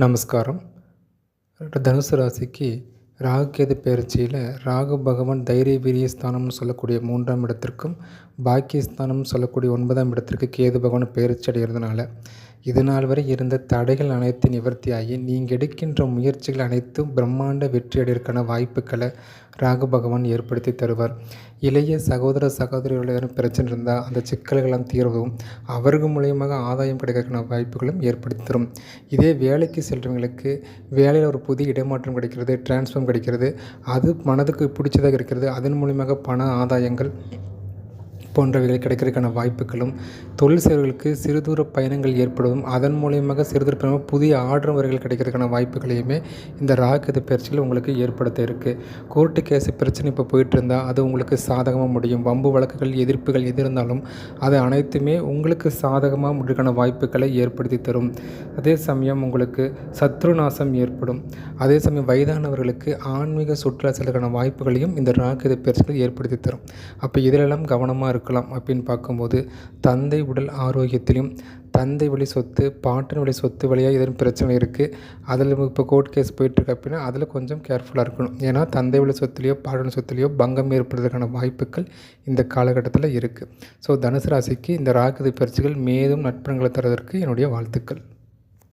நமஸ்காரம். தனுசு ராசிக்கு ராகு கேது பெயர்ச்சியில் ராகு பகவான் தைரிய வீரிய ஸ்தானம்னு சொல்லக்கூடிய 3ஆம் இடத்திற்கும் பாக்கியஸ்தானம்னு சொல்லக்கூடிய 9ஆம் இடத்திற்கு கேது பகவான் பெயர்ச்சி அடைகிறதுனால இது நாள் வரை இருந்த தடைகள் அனைத்து நிவர்த்தியாகி நீங்கள் எடுக்கின்ற முயற்சிகள் அனைத்தும் பிரம்மாண்ட வெற்றி அடைவதற்கான வாய்ப்புகளை ராகு பகவான் ஏற்படுத்தி தருவார். இளைய சகோதர சகோதரிகளுடன் பிரச்சனை இருந்தால் அந்த சிக்கல்களெல்லாம் தீர்வும் அவர்கள் மூலியமாக ஆதாயம் கிடைக்கிறதுக்கான வாய்ப்புகளும் ஏற்படுத்தி தரும். இதே வேலைக்கு செல்கிறவங்களுக்கு வேலையில் ஒரு புதிய இடமாற்றம் கிடைக்கிறது, டிரான்ஸ்ஃபார்ம் கிடைக்கிறது, அது மனதுக்கு பிடிச்சதாக இருக்கிறது, அதன் மூலியமாக பண ஆதாயங்கள் போன்றவைகள் கிடைக்கிறதுக்கான வாய்ப்புகளும், தொழில் செய்வர்களுக்கு சிறுதூர பயணங்கள் ஏற்படுவதும் அதன் மூலியமாக சிறுதூர பயணம் புதிய ஆர்டர் முறைகள் கிடைக்கிறதுக்கான வாய்ப்புகளையுமே இந்த ராகு பயிற்சியில் உங்களுக்கு ஏற்படுத்த இருக்குது. கோர்ட்டு கேஸு பிரச்சனை இப்போ போயிட்டு இருந்தால் அது உங்களுக்கு சாதகமாக முடியும். வம்பு வழக்குகள் எதிர்ப்புகள் எது இருந்தாலும் அது அனைத்துமே உங்களுக்கு சாதகமாக முடிக்கான வாய்ப்புகளை ஏற்படுத்தி தரும். அதே சமயம் உங்களுக்கு சத்ரு நாசம் ஏற்படும். அதே சமயம் வயதானவர்களுக்கு ஆன்மீக சுற்றுலா செல்வதற்கான வாய்ப்புகளையும் இந்த ராகு பயிற்சிகள் ஏற்படுத்தி தரும். அப்போ இதிலெல்லாம் கவனமாக இருக்கலாம் அப்படின்னு பார்க்கும்போது தந்தை உடல் ஆரோக்கியத்திலும் தந்தை வழி சொத்து, பாட்டன் வழி சொத்து வழியாக எதுவும் பிரச்சனை இருக்குது, அதில் இப்போ கோர்ட் கேஸ் போயிட்டுருக்கு அப்படின்னா அதில் கொஞ்சம் கேர்ஃபுல்லாக இருக்கணும். ஏன்னா தந்தை வழி சொத்துலேயோ பாட்டன் சொத்துலேயோ பங்கம் ஏற்படுறதுக்கான வாய்ப்புகள் இந்த காலகட்டத்தில் இருக்குது. ஸோ தனுசு ராசிக்கு இந்த ராகு பயிற்சிகள் மேலும் நட்புறங்களை தருவதற்கு என்னுடைய வாழ்த்துக்கள்.